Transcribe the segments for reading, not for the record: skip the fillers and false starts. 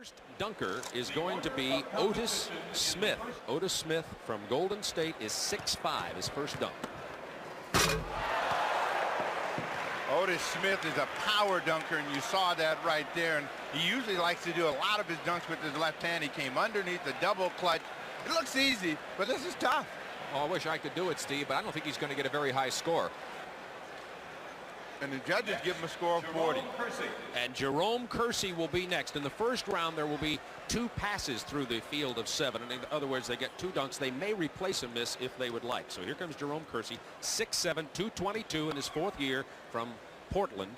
first dunker is going to be Otis Smith. Otis Smith from Golden State is 6'5", his first dunk. Otis Smith is a power dunker, and you saw that right there. And he usually likes to do a lot of his dunks with his left hand. He came underneath the double clutch. It looks easy, but this is tough. Oh, I wish I could do it, Steve, but I don't think he's going to get a very high score. And the judges give him a score of 40. And Jerome Kersey will be next. In the first round, there will be 2 passes through the field of 7. In other words, they get 2 dunks. They may replace a miss if they would like. So here comes Jerome Kersey, 6'7", 222 in his 4th year from Portland.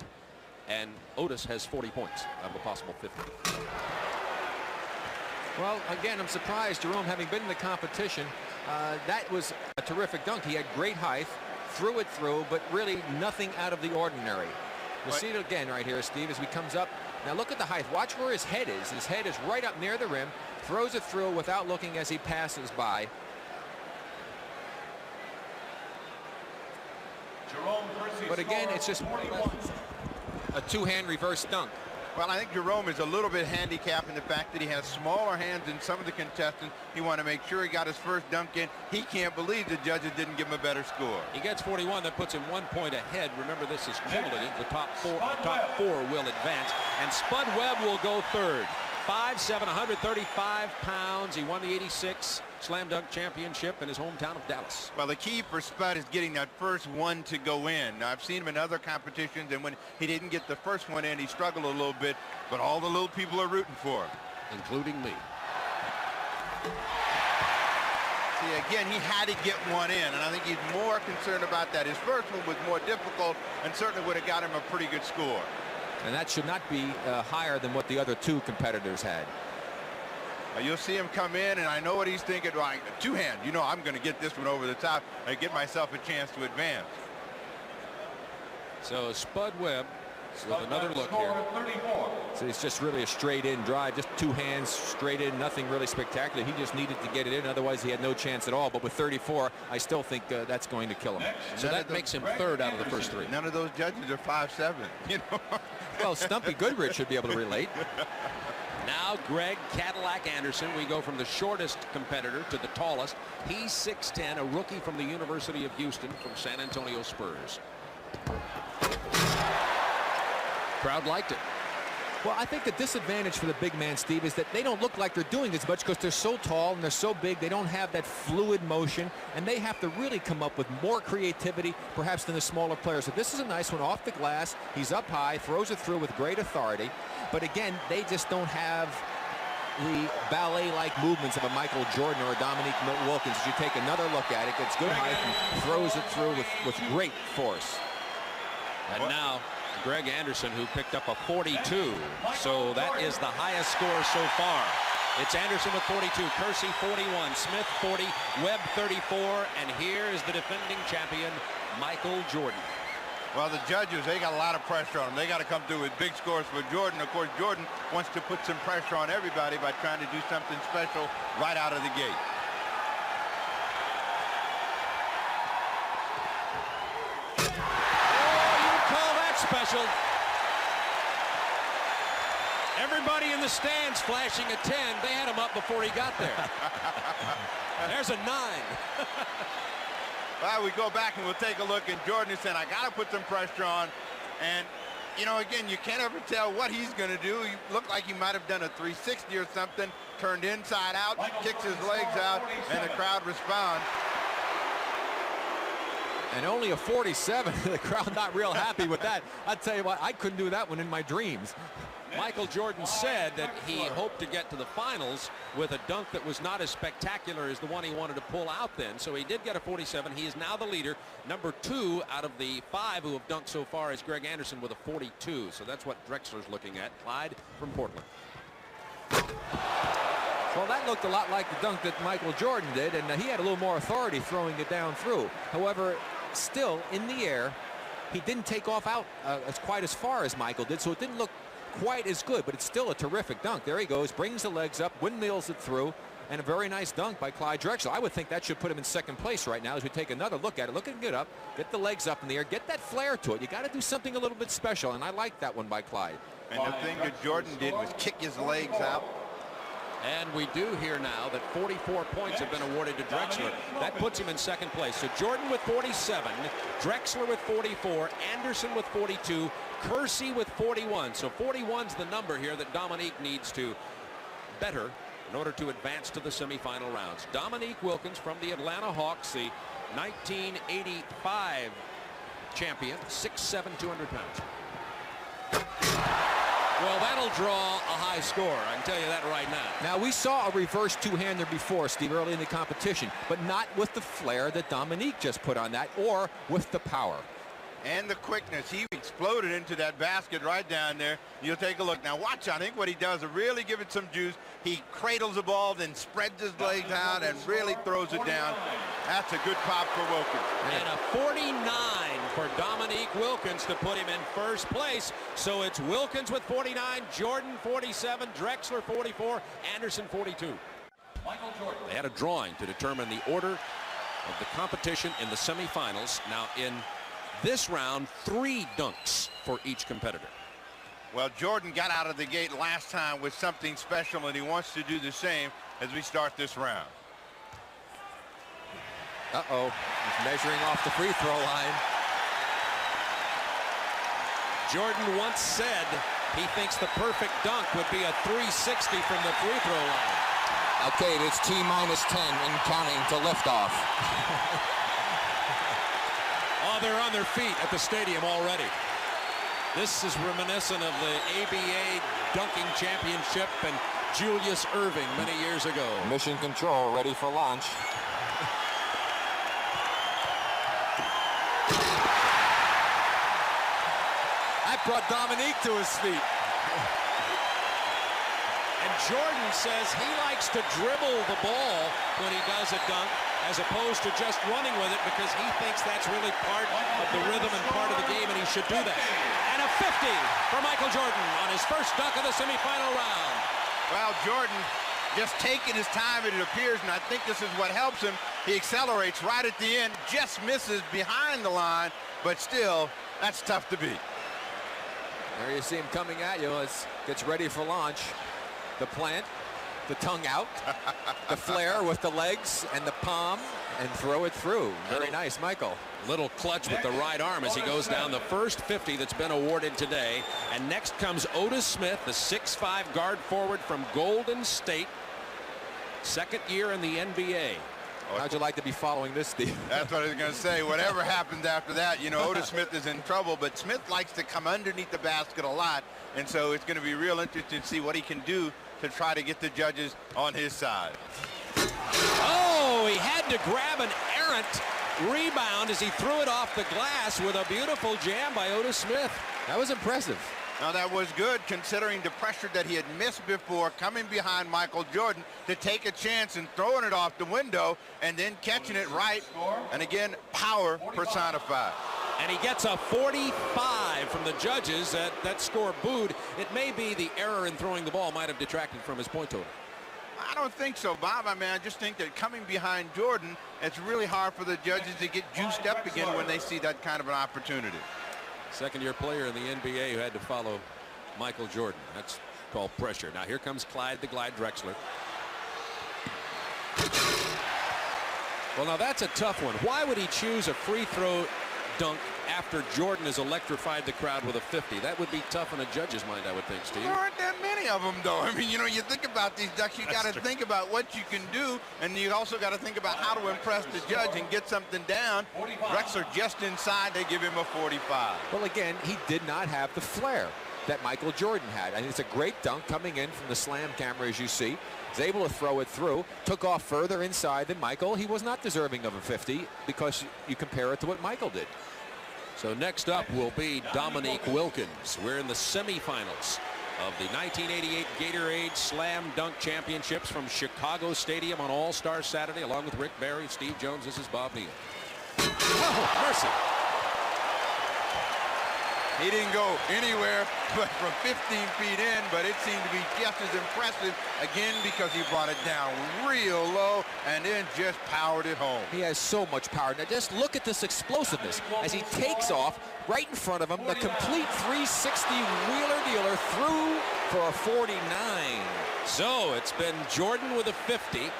And Otis has 40 points of a possible 50. Well, again, I'm surprised, Jerome, having been in the competition, that was a terrific dunk. He had great height. Threw it through, but really nothing out of the ordinary. We'll see it again right here, Steve, as he comes up. Now look at the height. Watch where his head is. His head is right up near the rim. Throws it through without looking as he passes by. But again, it's just a 2-hand reverse dunk. Well, I think Jerome is a little bit handicapped in the fact that he has smaller hands than some of the contestants. He wanted to make sure he got his first dunk in. He can't believe the judges didn't give him a better score. He gets 41. That puts him 1 point ahead. Remember, this is cumulative. The top four will advance. And Spud Webb will go third. 5'7", 135 pounds. He won the '86 Slam Dunk Championship in his hometown of Dallas. Well, the key for Spud is getting that first one to go in. Now, I've seen him in other competitions, and when he didn't get the first one in, he struggled a little bit. But all the little people are rooting for him. Including me. See, again, he had to get one in, and I think he's more concerned about that. His first one was more difficult and certainly would have got him a pretty good score. And that should not be higher than what the other 2 competitors had. You'll see him come in, and I know what he's thinking. Right, 2-hand. You know, I'm going to get this one over the top and get myself a chance to advance. So Spud Webb with another look here. So it's just really a straight-in drive, just 2 hands straight in, nothing really spectacular. He just needed to get it in, otherwise he had no chance at all. But with 34, I still think that's going to kill him. So that makes him 3rd out of the first 3. None of those judges are 5'7", you know. Well, Stumpy Goodrich should be able to relate. Now Greg Cadillac Anderson. We go from the shortest competitor to the tallest. He's 6'10", a rookie from the University of Houston from San Antonio Spurs. Crowd liked it. Well, I think the disadvantage for the big man, Steve, is that they don't look like they're doing as much because they're so tall and they're so big. They don't have that fluid motion, and they have to really come up with more creativity, perhaps, than the smaller players. So this is a nice one off the glass. He's up high, throws it through with great authority. But again, they just don't have the ballet-like movements of a Michael Jordan or a Dominique Wilkins. As you take another look at it, gets good height and throws it through with great force. And now Greg Anderson, who picked up a 42. So that is the highest score so far. It's Anderson with 42, Kersey 41, Smith 40, Webb 34, and here is the defending champion, Michael Jordan. Well, the judges, they got a lot of pressure on them. They got to come through with big scores for Jordan. Of course, Jordan wants to put some pressure on everybody by trying to do something special right out of the gate. Special. Everybody in the stands flashing a 10. They had him up before he got there. There's a 9. Well, we go back and we'll take a look, and Jordan is saying, I got to put some pressure on. And, you know, again, you can't ever tell what he's going to do. He looked like he might have done a 360 or something, turned inside out, kicks his legs out, and the crowd responds. And only a 47. The crowd not real happy with that. I tell you what, I couldn't do that one in my dreams. Michael Jordan said that he hoped to get to the finals with a dunk that was not as spectacular as the one he wanted to pull out then. So he did get a 47. He is now the leader. Number 2 out of the 5 who have dunked so far is Greg Anderson with a 42. So that's what Drexler's looking at. Clyde from Portland. Well, that looked a lot like the dunk that Michael Jordan did, and he had a little more authority throwing it down through. However, still in the air, he didn't take off out quite as far as Michael did, so it didn't look quite as good, but it's still a terrific dunk. There he goes, brings the legs up, windmills it through, and a very nice dunk by Clyde Drexler. I would think that should put him in 2nd place right now as we take another look at it. Looking good up, get the legs up in the air, get that flair to it. You got to do something a little bit special, and I like that one by Clyde. And the thing that Jordan did was kick his legs out. And we do hear now that 44 points have been awarded to Drexler. That puts him in second place. So Jordan with 47, Drexler with 44, Anderson with 42, Kersey with 41. So 41's the number here that Dominique needs to better in order to advance to the semifinal rounds. Dominique Wilkins from the Atlanta Hawks, the 1985 champion, 6'7", 200 pounds. Well, that'll draw a high score. I can tell you that right now. Now, we saw a reverse two-hander before, Steve, early in the competition, but not with the flair that Dominique just put on that or with the power. And the quickness. He exploded into that basket right down there. You'll take a look. Now watch, I think what he does is really give it some juice. He cradles the ball, then spreads his legs out and really throws it down. That's a good pop for Wilkins. And a 49 for Dominique Wilkins to put him in first place. So it's Wilkins with 49, Jordan 47, Drexler 44, Anderson 42. They had a drawing to determine the order of the competition in the semifinals. Now in this round, 3 dunks for each competitor. Well, Jordan got out of the gate last time with something special, and he wants to do the same as we start this round. Uh-oh, he's measuring off the free throw line. Jordan once said he thinks the perfect dunk would be a 360 from the free throw line. Okay, it's T-minus 10 and counting to liftoff. Oh, they're on their feet at the stadium already. This is reminiscent of the ABA dunking championship and Julius Erving many years ago. Mission control, ready for launch. That brought Dominique to his feet. And Jordan says he likes to dribble the ball when he does a dunk, as opposed to just running with it, because he thinks that's really part of the rhythm and part of the game, and he should do that. And a 50 for Michael Jordan on his first dunk of the semifinal round. Well, Jordan just taking his time, it appears, and I think this is what helps him. He accelerates right at the end, just misses behind the line, but still, that's tough to beat. There you see him coming at you. Gets ready for launch. The plant, the tongue out, the flare with the legs and the palm, and throw it through. Very nice, Michael. Little clutch with the right arm as he goes down the first 50 that's been awarded today. And next comes Otis Smith, the 6'5" guard forward from Golden State. Second year in the NBA. How'd you like to be following this, Steve? That's what I was going to say. Whatever happens after that, you know, Otis Smith is in trouble, but Smith likes to come underneath the basket a lot, and so it's going to be real interesting to see what he can do to try to get the judges on his side. Oh, he had to grab an errant rebound as he threw it off the glass with a beautiful jam by Otis Smith. That was impressive. Now that was good considering the pressure that he had missed before, coming behind Michael Jordan to take a chance and throwing it off the window and then catching it right. And again, power personified. And he gets a 45 from the judges. That score booed. It may be the error in throwing the ball might have detracted from his point total. I don't think so, Bob. I mean, I just think that coming behind Jordan, it's really hard for the judges to get juiced up again when they see that kind of an opportunity. Second-year player in the NBA who had to follow Michael Jordan. That's called pressure. Now here comes Clyde the Glide Drexler. Well, now that's a tough one. Why would he choose a free throw dunk after Jordan has electrified the crowd with a 50? That would be tough in a judge's mind, I would think, Steve. There aren't that many of them, though. I mean, you know, you think about these ducks, you got to think about what you can do, and you also got to think about how to impress the judge and get something down. Drexler just inside, they give him a 45. Well, again, he did not have the flair that Michael Jordan had. And it's a great dunk coming in from the slam camera, as you see. He's able to throw it through, took off further inside than Michael. He was not deserving of a 50 because you compare it to what Michael did. So next up will be Dominique Wilkins. We're in the semifinals of the 1988 Gatorade Slam Dunk Championships from Chicago Stadium on All-Star Saturday, along with Rick Barry, Steve Jones. This is Bob Neal. Oh, mercy. He didn't go anywhere but from 15 feet in, but it seemed to be just as impressive, again, because he brought it down real low and then just powered it home. He has so much power. Now just look at this explosiveness as he takes off right in front of him. The complete 360 wheeler-dealer through for a 49. So it's been Jordan with a 50,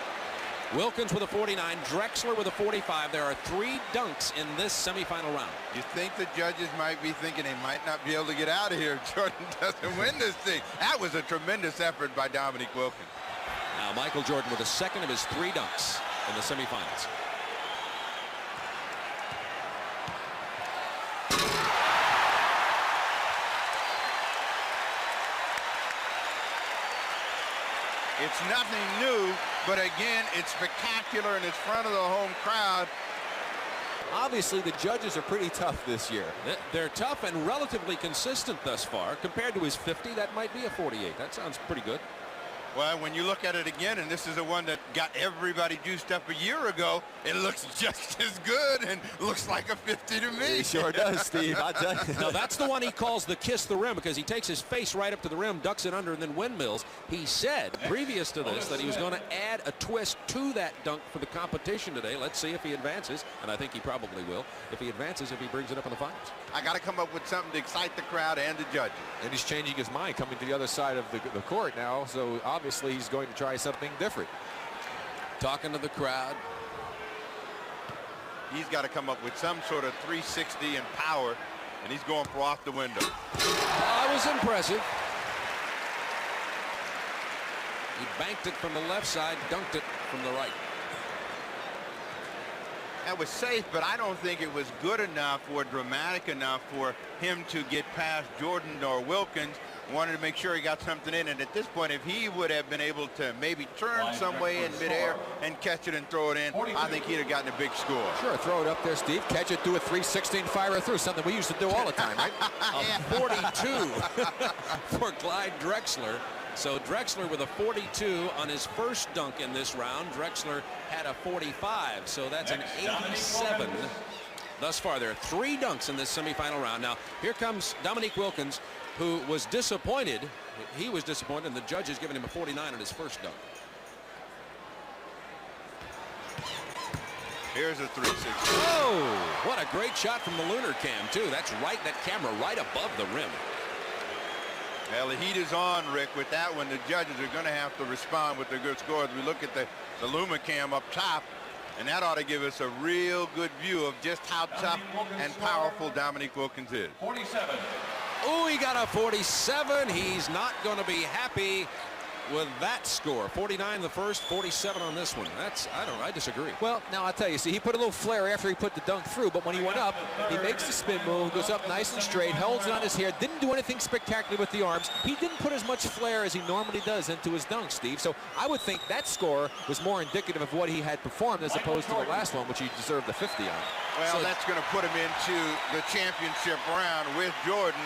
Wilkins with a 49, Drexler with a 45. There are 3 dunks in this semifinal round. You think the judges might be thinking they might not be able to get out of here if Jordan doesn't win this thing. That was a tremendous effort by Dominique Wilkins. Now Michael Jordan with the second of his 3 dunks in the semifinals. It's nothing new, but again, it's spectacular and it's front of the home crowd. Obviously, the judges are pretty tough this year. They're tough and relatively consistent thus far. Compared to his 50, that might be a 48. That sounds pretty good. Well, when you look at it again, and this is the one that got everybody juiced up a year ago, it looks just as good and looks like a 50 to me. It sure does, Steve. I tell you. Now, that's the one he calls the kiss the rim because he takes his face right up to the rim, ducks it under, and then windmills. He said previous to this that he was going to add a twist to that dunk for the competition today. Let's see if he advances, and I think he probably will. If he advances, if he brings it up in the finals. I got to come up with something to excite the crowd and the judges. And he's changing his mind coming to the other side of the court now, so obviously he's going to try something different. Talking to the crowd. He's got to come up with some sort of 360 and power, and he's going for off the window. That was impressive. He banked it from the left side, dunked it from the right. That was safe, but I don't think it was good enough or dramatic enough for him to get past Jordan or Wilkins. Wanted to make sure he got something in, and at this point, if he would have been able to maybe turn some way in midair and catch it and throw it in, I think he'd have gotten a big score. Sure, throw it up there, Steve. Catch it, do a 316, fire it through, something we used to do all the time, right? A 42 for Clyde Drexler. So Drexler with a 42 on his first dunk in this round. Drexler had a 45, so that's an 87 thus far. There are 3 dunks in this semifinal round. Now, here comes Dominique Wilkins, who was disappointed. He was disappointed, and the judge has given him a 49 on his first dunk. Here's a 360. Oh, what a great shot from the lunar cam, too. That's right, that camera right above the rim. Well, the heat is on, Rick, with that one. The judges are going to have to respond with their good scores. We look at the Lumicam up top, and that ought to give us a real good view of just how tough and powerful Dominique Wilkins is. 47. Oh, he got a 47. He's not going to be happy with that score. 49 the first, 47 on this one. I disagree. Well, now I'll tell you, see, he put a little flare after he put the dunk through, but when he went up, he makes the spin move, goes up nice and straight, holds it on his hair, didn't do anything spectacular with the arms. He didn't put as much flair as he normally does into his dunk, Steve. So I would think that score was more indicative of what he had performed as opposed to the last one, which he deserved the 50 on. Well, so that's going to put him into the championship round with Jordan.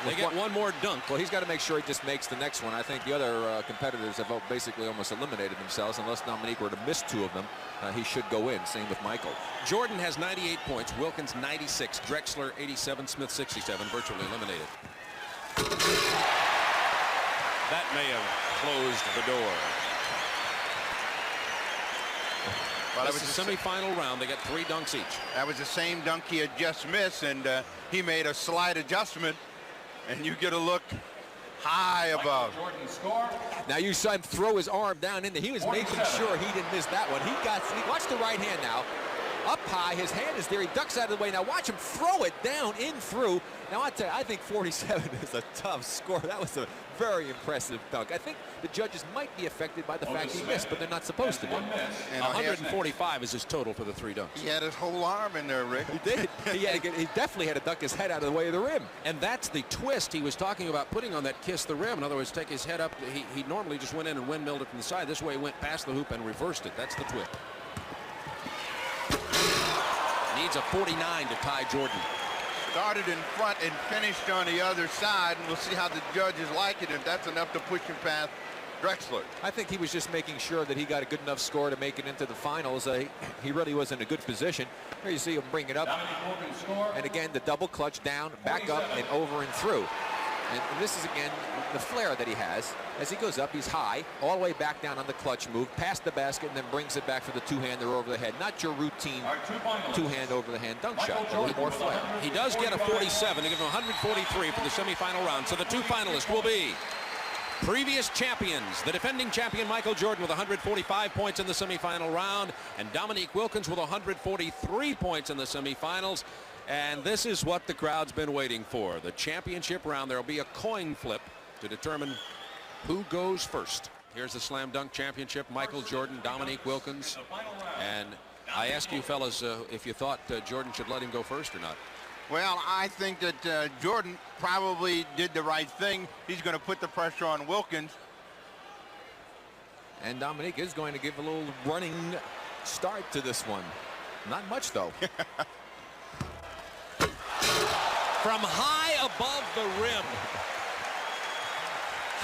They get one more dunk. Well, he's got to make sure he just makes the next one. I think the other competitors have basically almost eliminated themselves. Unless Dominique were to miss 2 of them, he should go in. Same with Michael. Jordan has 98 points. Wilkins 96. Drexler 87. Smith 67. Virtually eliminated. That may have closed the door. Well, this is a semifinal round. They got 3 dunks each. That was the same dunk he had just missed, and he made a slight adjustment. And you get a look high above. Now you saw him throw his arm down in there. He was making sure he didn't miss that one. Watch the right hand now. Up high, his hand is there. He ducks out of the way. Now watch him throw it down in through. Now I tell you, I think 47 is a tough score. That was a very impressive dunk. I think the judges might be affected by the fact he missed, but they're not supposed to be. And 145 is his total for the 3 dunks. He had his whole arm in there, Rick. He did. He definitely had to duck his head out of the way of the rim. And that's the twist he was talking about putting on that kiss the rim. In other words, take his head up. He normally just went in and windmilled it from the side. This way he went past the hoop and reversed it. That's the twist. Needs a 49 to tie Jordan. Started in front and finished on the other side, and we'll see how the judges like it. If that's enough to push him past Drexler. I think he was just making sure that he got a good enough score to make it into the finals. He really was in a good position. Here you see him bring it up. And again, the double clutch down, back up, and over and through. And this is, again, the flair that he has. As he goes up, he's high, all the way back down on the clutch move, past the basket, and then brings it back for the two-hander over the head. Not your routine two-hand over-the-hand dunk shot. A little more flair. He does get a 47 to give him 143 for the semifinal round. So the two finalists will be previous champions, the defending champion Michael Jordan with 145 points in the semifinal round, and Dominique Wilkins with 143 points in the semifinals. And this is what the crowd's been waiting for. The championship round. There will be a coin flip to determine who goes first. Here's the slam dunk championship. Michael Jordan, Dominique Wilkins. And I ask you fellas if you thought Jordan should let him go first or not. Well, I think that Jordan probably did the right thing. He's going to put the pressure on Wilkins. And Dominique is going to give a little running start to this one. Not much, though. From high above the rim.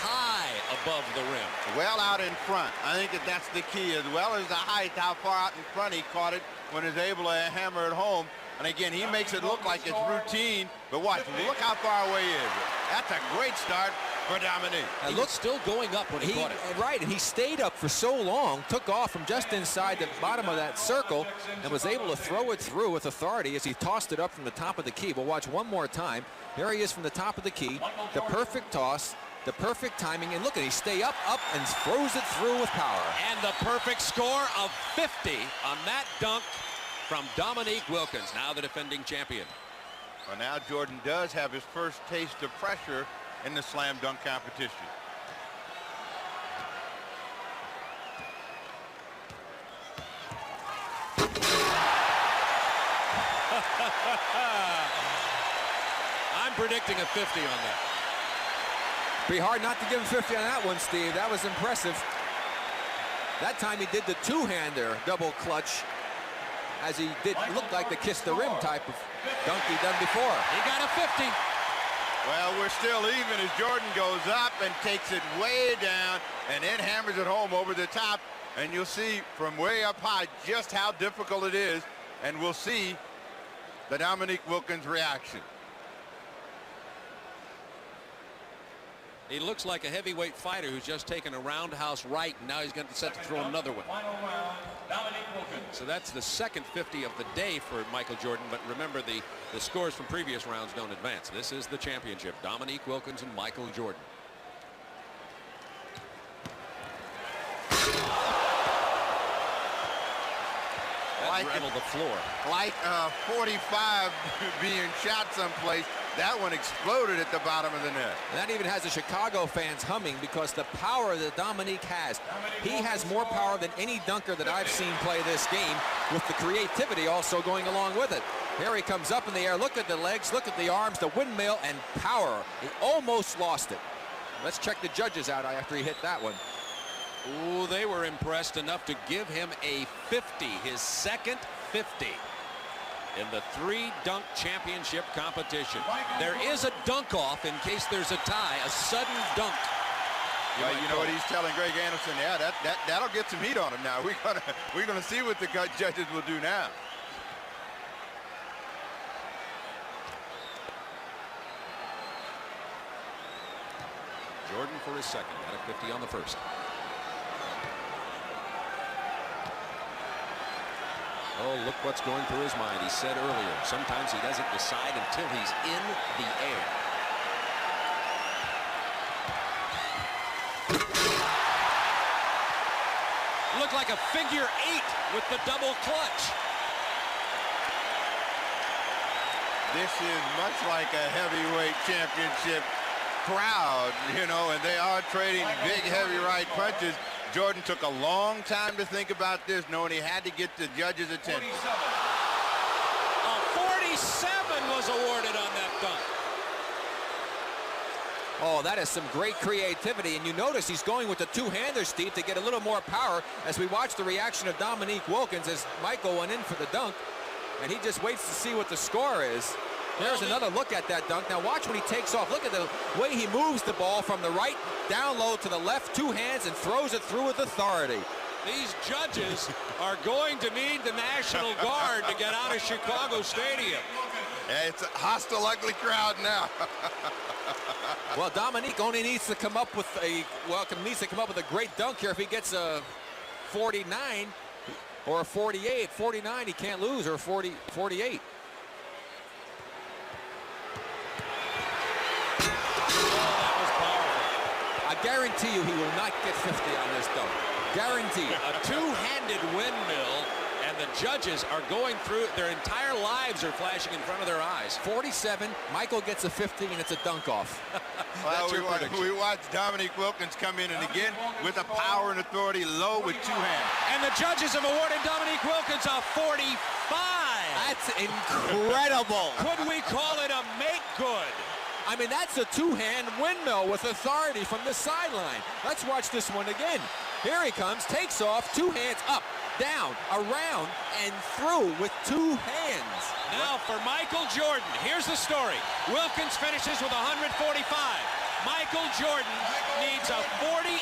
High above the rim. Well out in front. I think that that's the key, as well as the height, how far out in front he caught it when he's able to hammer it home. And again, he makes it look like it's routine, but watch, look how far away he is. That's a great start for Dominique. And look, still going up when he caught it. Right, and he stayed up for so long, took off from just inside the bottom of that circle, and was able to throw it through with authority as he tossed it up from the top of the key. We'll watch one more time. There he is from the top of the key, the perfect toss, the perfect timing, and look at he stay up, and throws it through with power. And the perfect score of 50 on that dunk from Dominique Wilkins, now the defending champion. Well, now Jordan does have his first taste of pressure in the slam dunk competition. I'm predicting a 50 on that. Be hard not to give him 50 on that one, Steve. That was impressive. That time he did the two-hander double clutch, as he did look like the kiss the rim type of dunk he done before. He got a 50. Well, we're still even as Jordan goes up and takes it way down and then hammers it home over the top. And you'll see from way up high just how difficult it is. And we'll see the Dominique Wilkins reaction. He looks like a heavyweight fighter who's just taken a roundhouse right, and now he's going to set to throw another one. So that's the second 50 of the day for Michael Jordan, but remember the scores from previous rounds don't advance. This is the championship. Dominique Wilkins and Michael Jordan. That rattled the floor. Like 45 being shot someplace. That one exploded at the bottom of the net. And that even has the Chicago fans humming because the power that Dominique has. He has more power than any dunker that I've seen play this game, with the creativity also going along with it. Here he comes up in the air. Look at the legs, look at the arms, the windmill, and power. He almost lost it. Let's check the judges out after he hit that one. Ooh, they were impressed enough to give him a 50, his second 50. In the three-dunk championship competition. There is a dunk-off in case there's a tie, a sudden dunk. You know what he's telling Greg Anderson? Yeah, that'll get some heat on him now. We're gonna see what the judges will do now. Jordan for his second, got a 50 on the first. Oh, look what's going through his mind. He said earlier, sometimes he doesn't decide until he's in the air. Looked like a figure 8 with the double clutch. This is much like a heavyweight championship crowd, you know, and they are trading big, heavy right punches. Jordan took a long time to think about this, knowing he had to get the judges' attention. A 47 was awarded on that dunk. Oh, that is some great creativity, and you notice he's going with the two-hander, Steve, to get a little more power as we watch the reaction of Dominique Wilkins as Michael went in for the dunk, and he just waits to see what the score is. There's another look at that dunk. Now watch when he takes off. Look at the way he moves the ball from the right down low to the left, two hands, and throws it through with authority. These judges are going to need the National Guard to get out of Chicago Stadium. Yeah, it's a hostile, ugly crowd now. Well, Dominique only needs to come up with a great dunk here. If he gets a 49 or a 48, 49, he can't lose, or 40, 48. I guarantee you he will not get 50 on this dunk. Guaranteed. A two-handed windmill, and the judges are going through, their entire lives are flashing in front of their eyes. 47, Michael gets a 50, and it's a dunk off. Well, we watched Dominique Wilkins come in, and again, with the power and authority, low with two hands. And the judges have awarded Dominique Wilkins a 45. That's incredible. Could we call it a make good? I mean, that's a two-hand windmill with authority from the sideline. Let's watch this one again. Here he comes, takes off, two hands up, down, around, and through with two hands. Now for Michael Jordan, here's the story. Wilkins finishes with 145. Michael Jordan needs a 48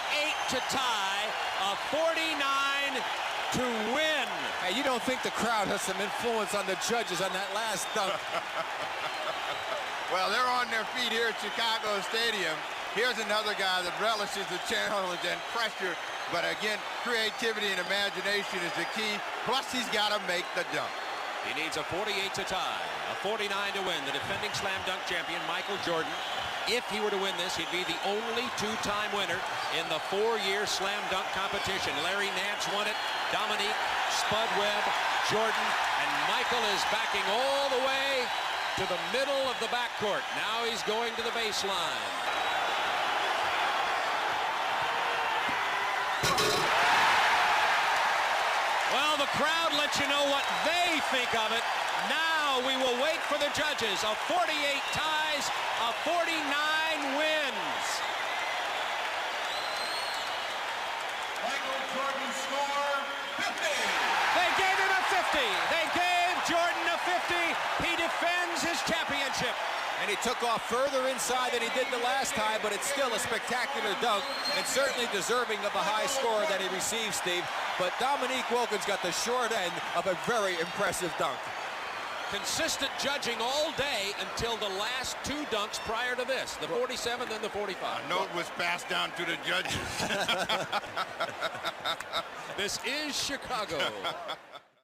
to tie, a 49 to win. Hey, you don't think the crowd has some influence on the judges on that last dunk? Well, they're on their feet here at Chicago Stadium. Here's another guy that relishes the challenge and pressure. But again, creativity and imagination is the key. Plus, he's got to make the dunk. He needs a 48 to tie, a 49 to win. The defending slam dunk champion, Michael Jordan. If he were to win this, he'd be the only two-time winner in the four-year slam dunk competition. Larry Nance won it, Dominique, Spud Webb, Jordan, and Michael is backing all the way to the middle of the backcourt. Now he's going to the baseline. Well, the crowd lets you know what they think of it. Now we will wait for the judges. A 48 ties, a 49 wins. Michael Jordan score 50. They gave him a 50. They gave Jordan a 50. He defends his championship. And he took off further inside than he did the last time, but it's still a spectacular dunk and certainly deserving of the high score that he received, Steve. But Dominique Wilkins got the short end of a very impressive dunk. Consistent judging all day until the last two dunks prior to this, the 47 and the 45. A note was passed down to the judges. This is Chicago.